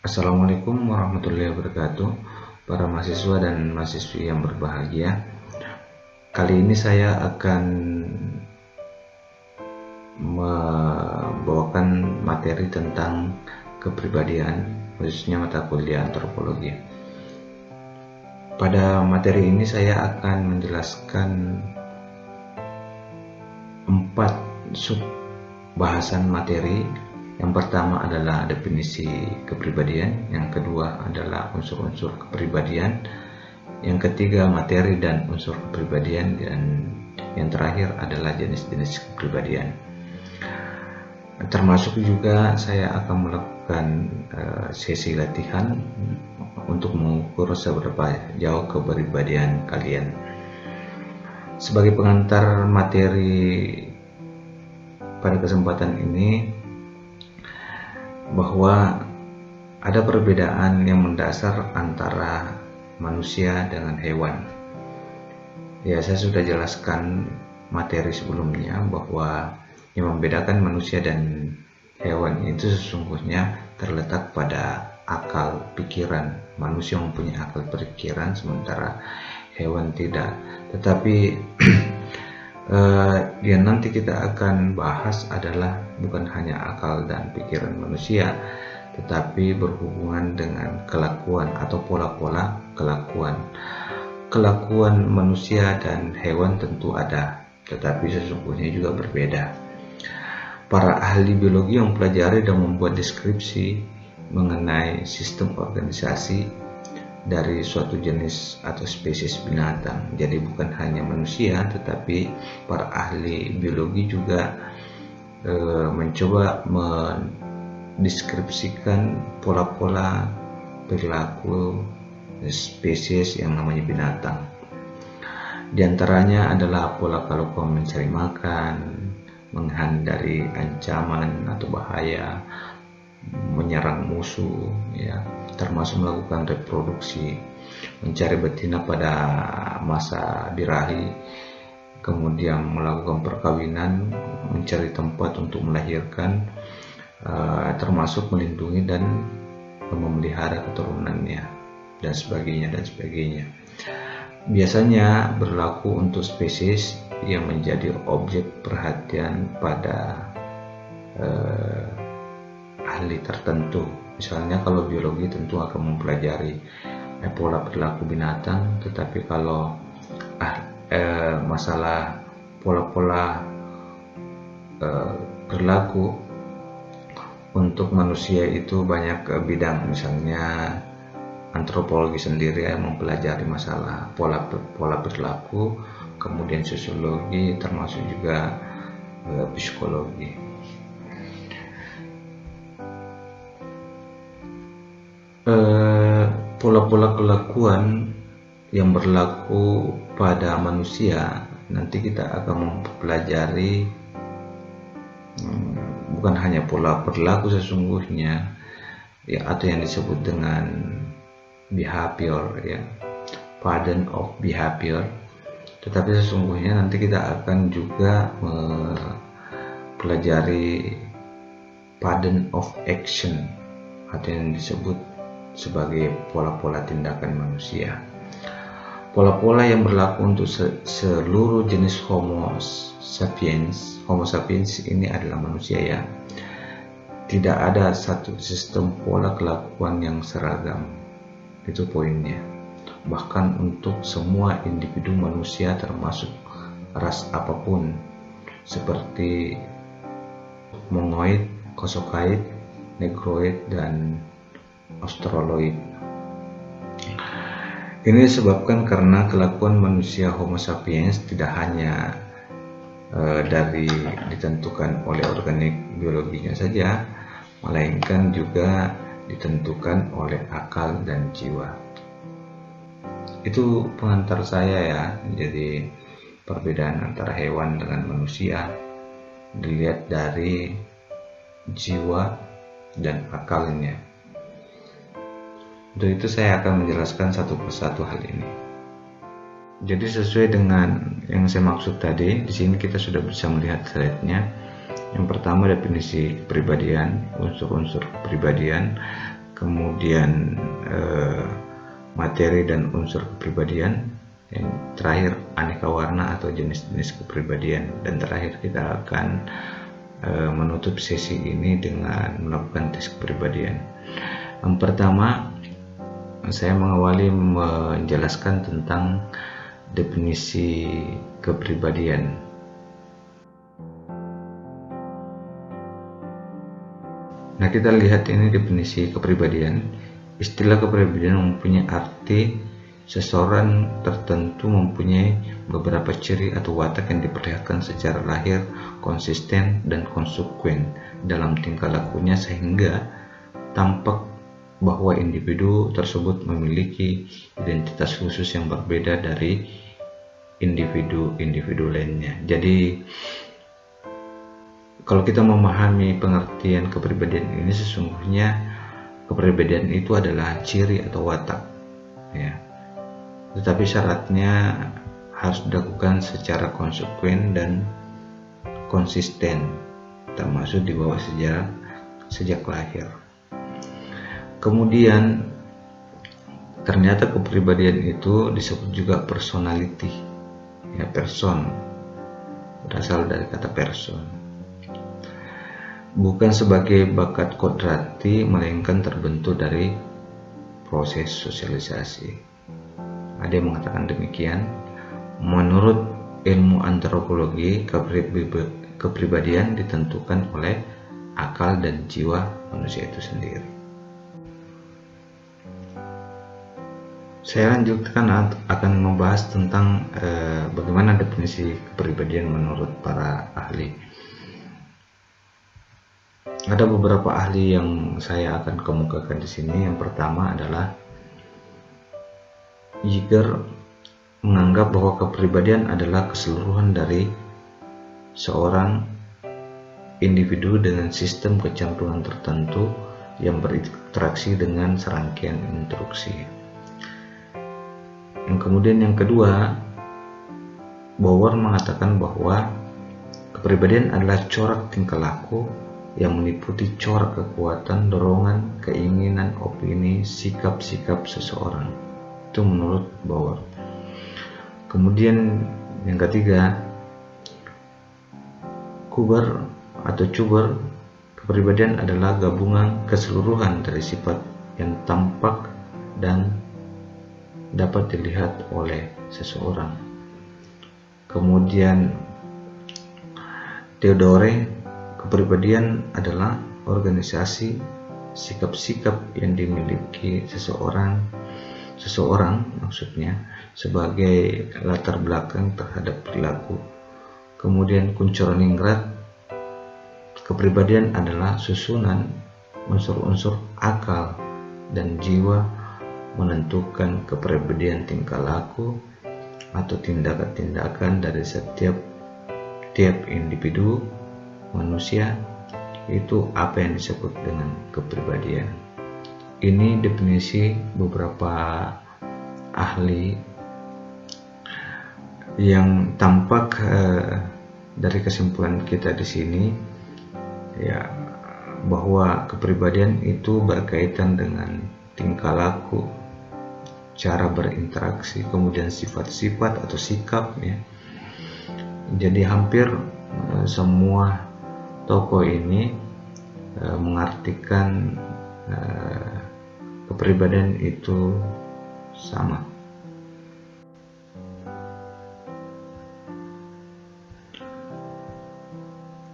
Assalamualaikum warahmatullahi wabarakatuh, para mahasiswa dan mahasiswi yang berbahagia. Kali ini saya akan membawakan materi tentang kepribadian, khususnya mata kuliah antropologi. Pada materi ini saya akan menjelaskan 4 sub bahasan materi. Yang pertama adalah definisi kepribadian, yang kedua adalah unsur-unsur kepribadian, yang ketiga materi dan unsur kepribadian, dan yang terakhir adalah jenis-jenis kepribadian. Termasuk juga saya akan melakukan sesi latihan untuk mengukur seberapa jauh kepribadian kalian. Sebagai pengantar materi pada kesempatan ini, bahwa ada perbedaan yang mendasar antara manusia dengan hewan. Ya, saya sudah jelaskan materi sebelumnya bahwa yang membedakan manusia dan hewan itu sesungguhnya terletak pada akal pikiran. Manusia mempunyai akal pikiran sementara hewan tidak. Tetapi yang nanti kita akan bahas adalah bukan hanya akal dan pikiran manusia, tetapi berhubungan dengan kelakuan atau pola-pola kelakuan. Kelakuan manusia dan hewan tentu ada, tetapi sesungguhnya juga berbeda. Para ahli biologi yang mempelajari dan membuat deskripsi mengenai sistem organisasi dari suatu jenis atau spesies binatang. Jadi bukan hanya manusia, tetapi para ahli biologi juga mencoba mendeskripsikan pola-pola perilaku spesies yang namanya binatang. Di antaranya adalah pola kelakuan mencari makan, menghindari ancaman atau bahaya, menyerang musuh, ya, termasuk melakukan reproduksi, mencari betina pada masa birahi, kemudian melakukan perkawinan, mencari tempat untuk melahirkan, termasuk melindungi dan memelihara keturunannya, dan sebagainya. Biasanya berlaku untuk spesies yang menjadi objek perhatian pada ahli tertentu. Misalnya kalau biologi tentu akan mempelajari pola perilaku binatang, tetapi kalau masalah pola-pola perilaku untuk manusia itu banyak bidang. Misalnya antropologi sendiri mempelajari masalah pola perilaku, kemudian sosiologi, termasuk juga psikologi. Pola-pola kelakuan yang berlaku pada manusia nanti kita akan mempelajari bukan hanya pola perilaku sesungguhnya, ya, atau yang disebut dengan behavior, ya, pattern of behavior, tetapi sesungguhnya nanti kita akan juga mempelajari pattern of action atau yang disebut sebagai pola-pola tindakan manusia. Pola-pola yang berlaku untuk seluruh jenis Homo sapiens. Homo sapiens ini adalah manusia, ya. Tidak ada satu sistem pola kelakuan yang seragam. Itu poinnya. Bahkan untuk semua individu manusia termasuk ras apapun, seperti Mongoloid, Kosokoid, Negroid, dan Australoid. Ini disebabkan karena kelakuan manusia Homo sapiens tidak hanya dari ditentukan oleh organik biologinya saja, melainkan juga ditentukan oleh akal dan jiwa. Itu pengantar saya, ya. Jadi perbedaan antara hewan dengan manusia dilihat dari jiwa dan akalnya. Untuk itu saya akan menjelaskan satu persatu hal ini. Jadi sesuai dengan yang saya maksud tadi, di sini kita sudah bisa melihat slide-nya. Yang pertama definisi kepribadian, unsur-unsur kepribadian, kemudian materi dan unsur kepribadian, yang terakhir aneka warna atau jenis-jenis kepribadian, dan terakhir kita akan menutup sesi ini dengan melakukan tes kepribadian. Yang pertama, saya mengawali menjelaskan tentang definisi kepribadian. Nah, kita lihat ini definisi kepribadian. Istilah kepribadian mempunyai arti seseorang tertentu mempunyai beberapa ciri atau watak yang diperlihatkan secara lahir, konsisten dan konsekuen dalam tingkah lakunya, sehingga tampak bahwa individu tersebut memiliki identitas khusus yang berbeda dari individu lainnya. Jadi kalau kita memahami pengertian kepribadian ini, sesungguhnya kepribadian itu adalah ciri atau watak, ya. Tetapi syaratnya harus dilakukan secara konsekuen dan konsisten, termasuk dibawa sejak lahir. Kemudian ternyata kepribadian itu disebut juga personality, ya, person berasal dari kata person. Bukan sebagai bakat kodrati, melainkan terbentuk dari proses sosialisasi. Ada yang mengatakan demikian. Menurut ilmu antropologi, kepribadian ditentukan oleh akal dan jiwa manusia itu sendiri. Saya lanjutkan akan membahas tentang bagaimana definisi kepribadian menurut para ahli. Ada beberapa ahli yang saya akan kemukakan di sini. Yang pertama adalah Yeager menganggap bahwa kepribadian adalah keseluruhan dari seorang individu dengan sistem kecenderungan tertentu yang berinteraksi dengan serangkaian instruksi. Kemudian yang kedua, Bauer mengatakan bahwa kepribadian adalah corak tingkah laku yang meliputi corak kekuatan, dorongan, keinginan, opini, sikap-sikap seseorang. Itu menurut Bauer. Kemudian yang ketiga, Cuber, kepribadian adalah gabungan keseluruhan dari sifat yang tampak dan dapat dilihat oleh seseorang. Kemudian Theodore, kepribadian adalah organisasi sikap-sikap yang dimiliki seseorang maksudnya sebagai latar belakang terhadap perilaku. Kemudian Kunchorningrat, kepribadian adalah susunan unsur-unsur akal dan jiwa menentukan kepribadian tingkah laku atau tindakan-tindakan dari setiap individu manusia. Itu apa yang disebut dengan kepribadian. Ini definisi beberapa ahli yang tampak dari kesimpulan kita di sini, ya, bahwa kepribadian itu berkaitan dengan tingkah laku, cara berinteraksi, kemudian sifat-sifat atau sikap, ya. Jadi hampir semua tokoh ini mengartikan kepribadian itu sama.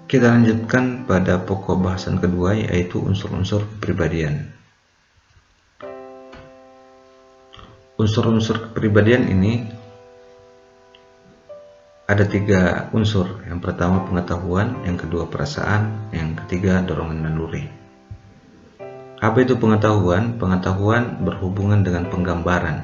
Kita lanjutkan pada pokok bahasan kedua, yaitu unsur-unsur kepribadian. Unsur-unsur kepribadian ini ada 3 unsur. Yang pertama pengetahuan, yang kedua perasaan, yang ketiga dorongan naluri. Apa itu pengetahuan? Pengetahuan berhubungan dengan penggambaran,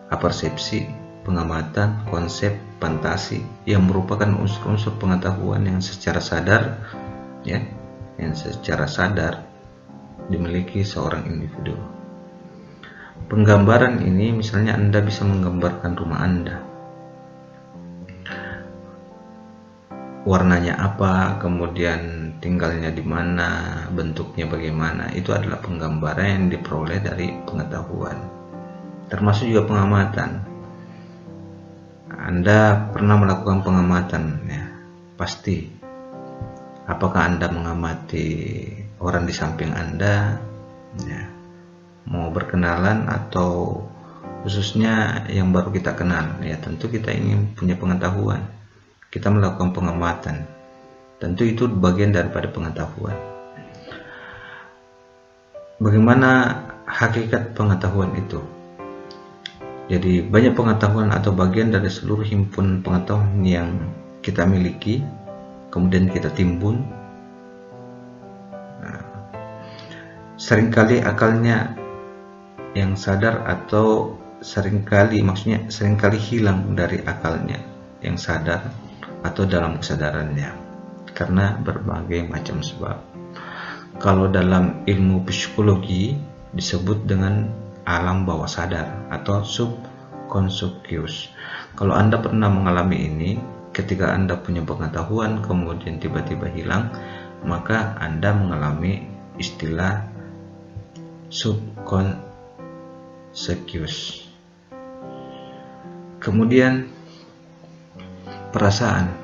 persepsi, pengamatan, konsep, fantasi, yang merupakan unsur-unsur pengetahuan yang secara sadar, ya, dimiliki seorang individu. Penggambaran ini misalnya Anda bisa menggambarkan rumah Anda. warnanya apa, kemudian tinggalnya di mana, bentuknya bagaimana, itu adalah penggambaran yang diperoleh dari pengetahuan. Termasuk juga pengamatan. Anda pernah melakukan pengamatan, ya, pasti. Apakah Anda mengamati orang di samping Anda, ya, mau berkenalan atau khususnya yang baru kita kenal, ya tentu kita ingin punya pengetahuan. Kita melakukan pengamatan, tentu itu bagian daripada pengetahuan. Bagaimana hakikat pengetahuan itu? Jadi banyak pengetahuan atau bagian dari seluruh himpun pengetahuan yang kita miliki, kemudian kita timbun. Seringkali akalnya yang sadar, atau seringkali hilang dari akalnya yang sadar atau dalam kesadarannya karena berbagai macam sebab. Kalau dalam ilmu psikologi disebut dengan alam bawah sadar atau subconscious. Kalau Anda pernah mengalami ini, ketika Anda punya pengetahuan kemudian tiba-tiba hilang, maka Anda mengalami istilah subconscious. Kemudian perasaan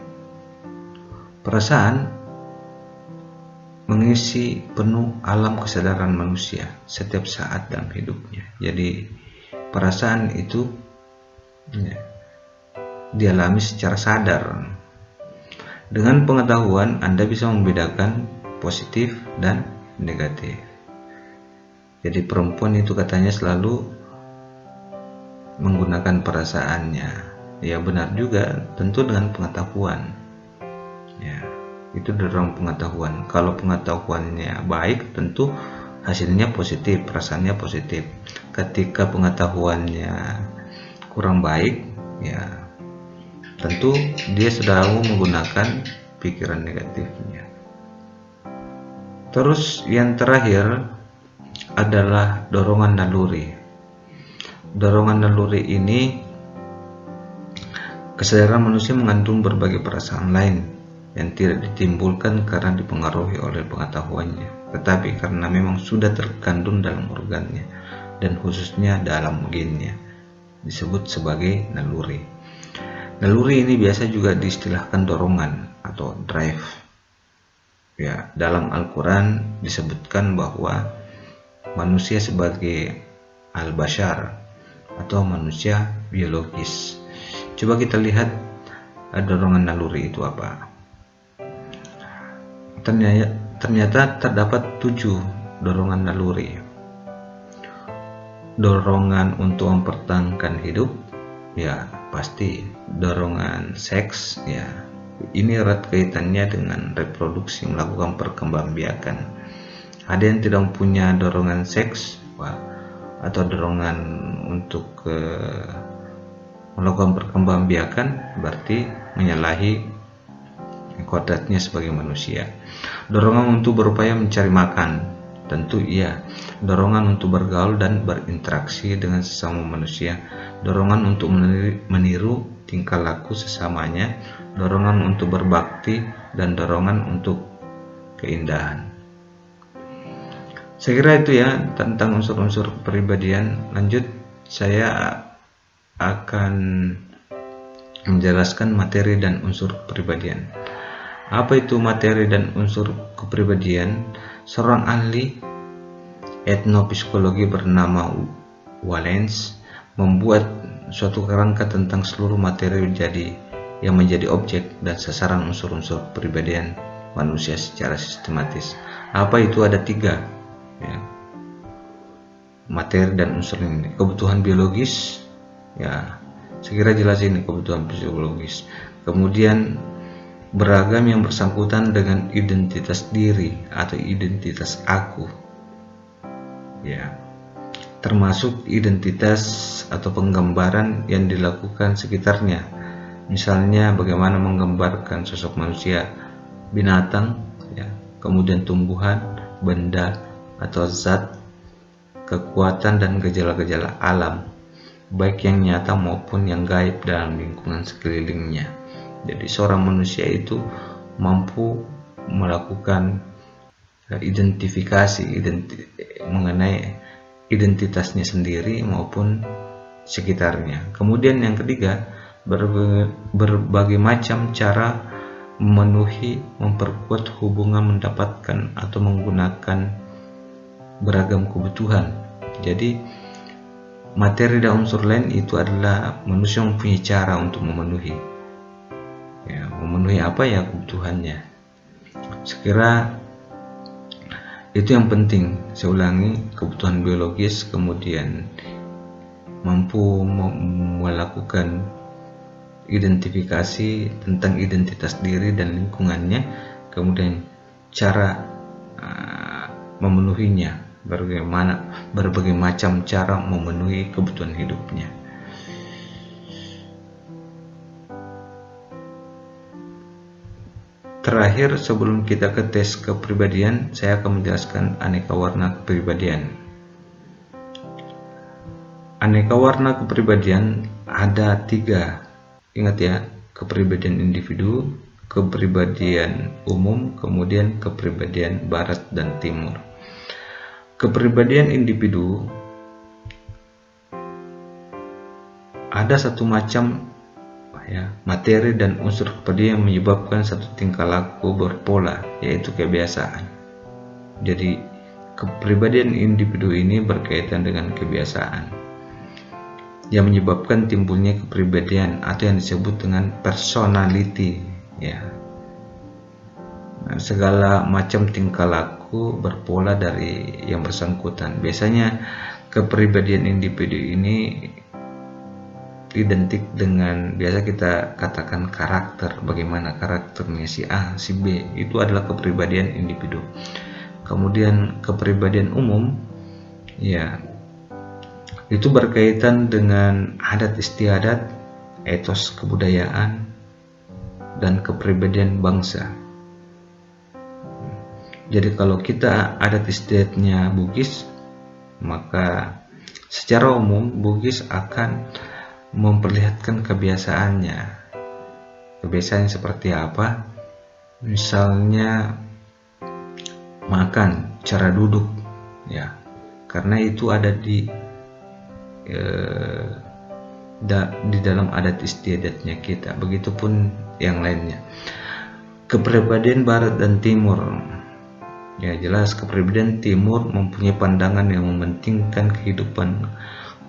mengisi penuh alam kesadaran manusia setiap saat dalam hidupnya. Jadi perasaan itu, ya, dialami secara sadar. Dengan pengetahuan Anda bisa membedakan positif dan negatif. Jadi perempuan itu katanya selalu menggunakan perasaannya. Ya benar juga, tentu dengan pengetahuan. Ya, itu dalam pengetahuan. Kalau pengetahuannya baik, tentu hasilnya positif, perasaannya positif. Ketika pengetahuannya kurang baik, ya tentu dia selalu menggunakan pikiran negatifnya. Terus yang terakhir adalah dorongan naluri. Dorongan naluri ini, kesadaran manusia mengandung berbagai perasaan lain yang tidak ditimbulkan karena dipengaruhi oleh pengetahuannya, tetapi karena memang sudah terkandung dalam organnya dan khususnya dalam gennya, disebut sebagai naluri. Naluri ini biasa juga diistilahkan dorongan atau drive. Ya, dalam Al-Quran disebutkan bahwa manusia sebagai al-bashar atau manusia biologis. Coba kita lihat dorongan naluri itu apa. Ternyata terdapat 7 dorongan naluri. Dorongan untuk mempertahankan hidup, ya pasti. Dorongan seks, ya ini erat kaitannya dengan reproduksi, melakukan perkembangbiakan. Ada yang tidak punya dorongan seks, atau dorongan untuk melakukan perkembangbiakan, berarti menyalahi kodratnya sebagai manusia. Dorongan untuk berupaya mencari makan, tentu iya. Dorongan untuk bergaul dan berinteraksi dengan sesama manusia. Dorongan untuk meniru tingkah laku sesamanya. Dorongan untuk berbakti dan dorongan untuk keindahan. Saya kira itu ya tentang unsur-unsur kepribadian. Lanjut, saya akan menjelaskan materi dan unsur kepribadian. Apa itu materi dan unsur kepribadian? Seorang ahli etnopsikologi bernama Wallace membuat suatu kerangka tentang seluruh materi yang menjadi objek dan sasaran unsur-unsur kepribadian manusia secara sistematis. Apa itu? Ada 3, ya, materi dan unsur ini. Kebutuhan biologis, ya saya kira jelas ini kebutuhan psikologis. Kemudian beragam yang bersangkutan dengan identitas diri atau identitas aku, ya, termasuk identitas atau penggambaran yang dilakukan sekitarnya. Misalnya bagaimana menggambarkan sosok manusia, binatang, ya, kemudian tumbuhan, benda atau zat, kekuatan dan gejala-gejala alam, baik yang nyata maupun yang gaib dalam lingkungan sekelilingnya. Jadi seorang manusia itu mampu melakukan identifikasi mengenai identitasnya sendiri maupun sekitarnya. Kemudian yang ketiga, berbagai macam cara memenuhi, memperkuat hubungan, mendapatkan atau menggunakan beragam kebutuhan. Jadi materi dan unsur lain itu adalah manusia mempunyai cara untuk memenuhi. Ya, memenuhi apa ya kebutuhannya. Sekira itu yang penting. Saya ulangi, kebutuhan biologis, kemudian mampu melakukan identifikasi tentang identitas diri dan lingkungannya, kemudian cara memenuhinya, berbagai macam cara memenuhi kebutuhan hidupnya. Terakhir, sebelum kita ke tes kepribadian, saya akan menjelaskan aneka warna kepribadian. Aneka warna kepribadian ada 3. Ingat ya, kepribadian individu, kepribadian umum, kemudian kepribadian barat dan timur. Kepribadian individu ada satu macam materi dan unsur kepribadian yang menyebabkan satu tingkah laku berpola, yaitu kebiasaan. Jadi kepribadian individu ini berkaitan dengan kebiasaan yang menyebabkan timbulnya kepribadian atau yang disebut dengan personality. Segala macam tingkah laku berpola dari yang bersangkutan. Biasanya kepribadian individu ini identik dengan, biasa kita katakan karakter, bagaimana karakternya si A, si B, itu adalah kepribadian individu. Kemudian kepribadian umum, itu berkaitan dengan adat istiadat, etos kebudayaan, dan kepribadian bangsa. Jadi kalau kita adat istiadatnya Bugis, maka secara umum Bugis akan memperlihatkan kebiasaannya. Kebiasaan seperti apa? Misalnya makan, cara duduk, karena itu ada di dalam adat istiadatnya kita. Begitupun yang lainnya. Kepribadian barat dan timur, jelas kepribadian timur mempunyai pandangan yang mementingkan kehidupan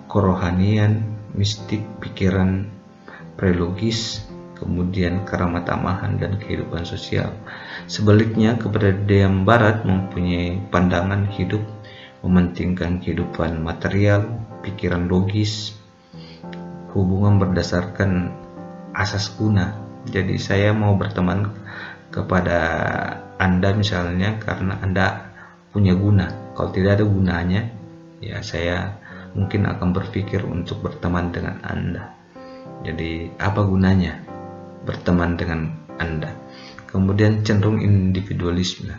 kerohanian, mistik, pikiran prelogis, kemudian keramah tamahan dan kehidupan sosial. Sebaliknya, kepribadian barat mempunyai pandangan hidup mementingkan kehidupan material, pikiran logis, hubungan berdasarkan asas guna. Jadi saya mau berteman kepada Anda misalnya karena Anda punya guna. Kalau tidak ada gunanya, saya mungkin akan berpikir untuk berteman dengan Anda. Jadi apa gunanya berteman dengan Anda? Kemudian cenderung individualisme.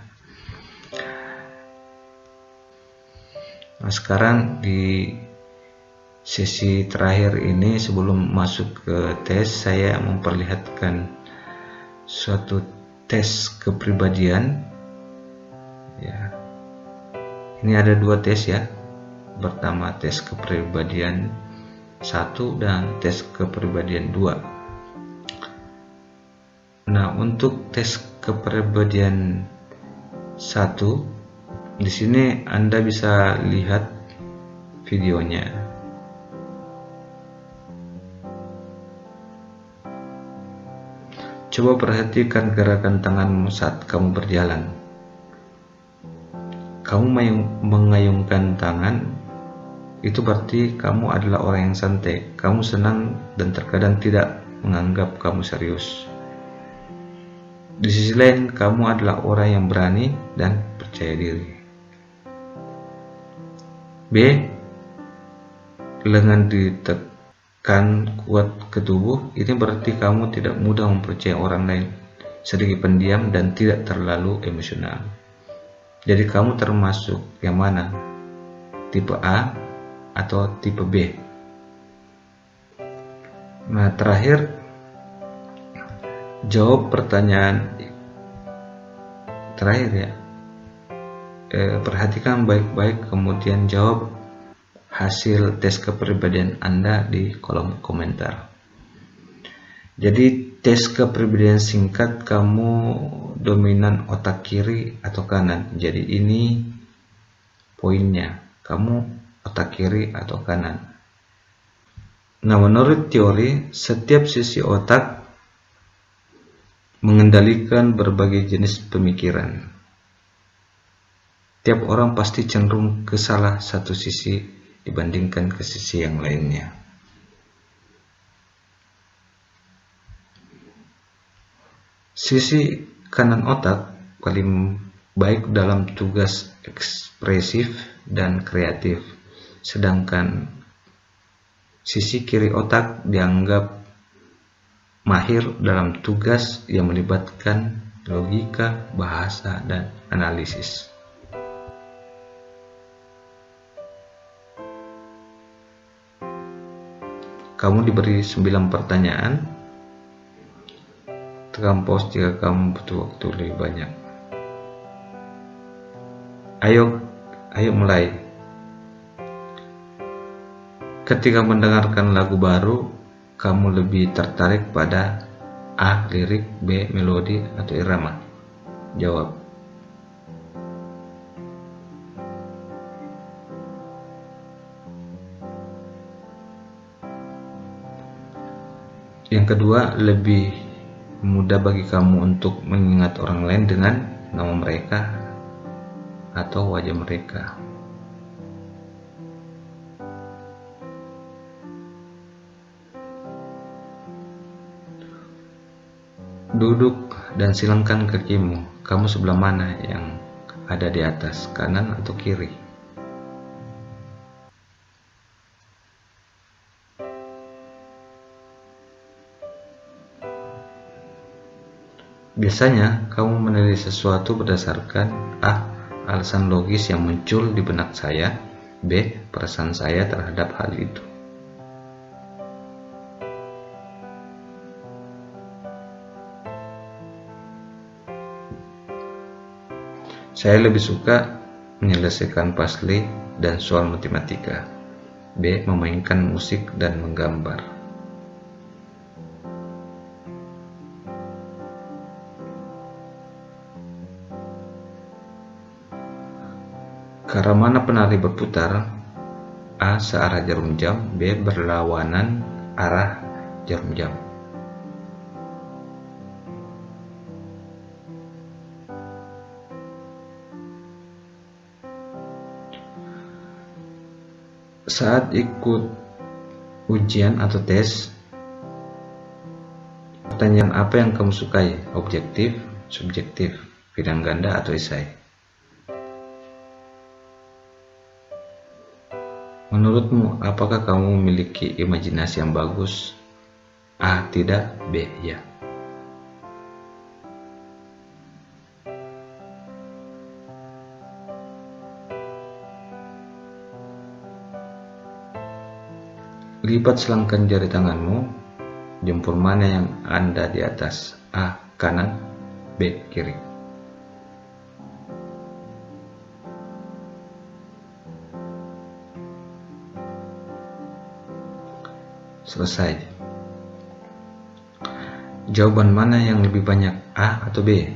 Nah, sekarang di sesi terakhir ini sebelum masuk ke tes, saya memperlihatkan suatu tes kepribadian. Ini ada 2 tes ya. Pertama tes kepribadian 1 dan tes kepribadian 2. Nah, untuk tes kepribadian 1, di sini Anda bisa lihat videonya. Coba perhatikan gerakan tanganmu saat kamu berjalan. Kamu mengayunkan tangan, itu berarti kamu adalah orang yang santai. Kamu senang dan terkadang tidak menganggap kamu serius. Di sisi lain, kamu adalah orang yang berani dan percaya diri. B. Lengan ditekan kuat ke tubuh, ini berarti kamu tidak mudah mempercayai orang lain, sedikit pendiam dan tidak terlalu emosional. Jadi kamu termasuk yang mana? Tipe A atau tipe B? Nah, terakhir jawab pertanyaan terakhir ya, perhatikan baik-baik kemudian jawab hasil tes kepribadian Anda di kolom komentar. Jadi tes kepribadian singkat, kamu dominan otak kiri atau kanan. Jadi ini poinnya, kamu otak kiri atau kanan. Nah, menurut teori, setiap sisi otak mengendalikan berbagai jenis pemikiran. Tiap orang pasti cenderung ke salah satu sisi dibandingkan ke sisi yang lainnya. Sisi kanan otak paling baik dalam tugas ekspresif dan kreatif, sedangkan sisi kiri otak dianggap mahir dalam tugas yang melibatkan logika, bahasa, dan analisis. Kamu diberi 9 pertanyaan. Tekan pause jika kamu butuh waktu lebih banyak. Ayo mulai. Ketika mendengarkan lagu baru, kamu lebih tertarik pada A. lirik, B. melodi, atau irama? Jawab. Yang kedua, lebih mudah bagi kamu untuk mengingat orang lain dengan nama mereka atau wajah mereka. Duduk dan silangkan kakimu. Kamu sebelah mana yang ada di atas, kanan atau kiri? Biasanya, kamu menilai sesuatu berdasarkan A. alasan logis yang muncul di benak saya, B. perasaan saya terhadap hal itu. Saya lebih suka menyelesaikan puzzle dan soal matematika. B. memainkan musik dan menggambar. Ke arah mana penari berputar? A. searah jarum jam, B. berlawanan arah jarum jam. Saat ikut ujian atau tes, pertanyaan apa yang kamu sukai? Objektif, subjektif, pilihan ganda, atau esai? Menurutmu, apakah kamu memiliki imajinasi yang bagus? A. tidak, B. ya. Lipat selangkan jari tanganmu. Jempol mana yang Anda di atas? A. kanan, B. kiri. Selesai. Jawaban mana yang lebih banyak, A atau B?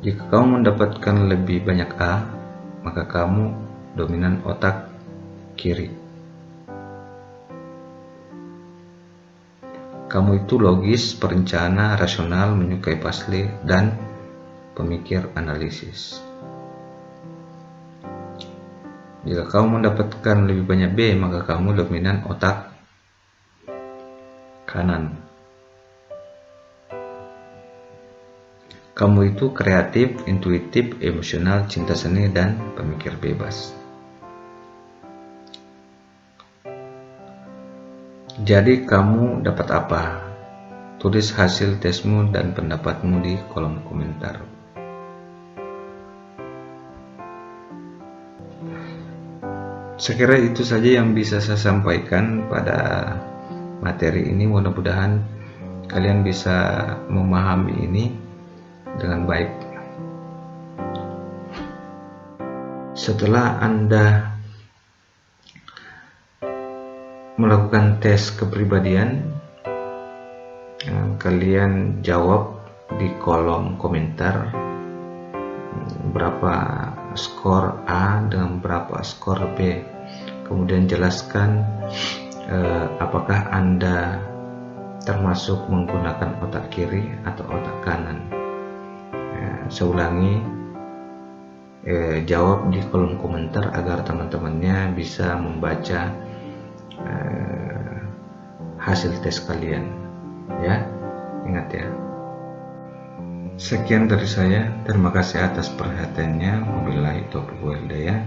Jika kamu mendapatkan lebih banyak A, maka kamu dominan otak kiri. Kamu itu logis, perencana, rasional, menyukai puzzle, dan pemikir analisis. Jika kamu mendapatkan lebih banyak B, maka kamu dominan otak kanan. Kamu itu kreatif, intuitif, emosional, cinta seni, dan pemikir bebas. Jadi kamu dapat apa? Tulis hasil tesmu dan pendapatmu di kolom komentar. Sekira itu saja yang bisa saya sampaikan pada materi ini. Mudah-mudahan kalian bisa memahami ini dengan baik. Setelah Anda melakukan tes kepribadian, kalian jawab di kolom komentar berapa skor A dengan berapa skor B. Kemudian jelaskan apakah Anda termasuk menggunakan otak kiri atau otak kanan. Saya ulangi, jawab di kolom komentar agar teman-temannya bisa membaca hasil tes kalian, ya. Ingat ya. Sekian dari saya. Terima kasih atas perhatiannya. Wabillahi taufiq wal hidayah.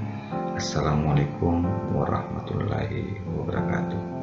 Assalamualaikum warahmatullahi wabarakatuh.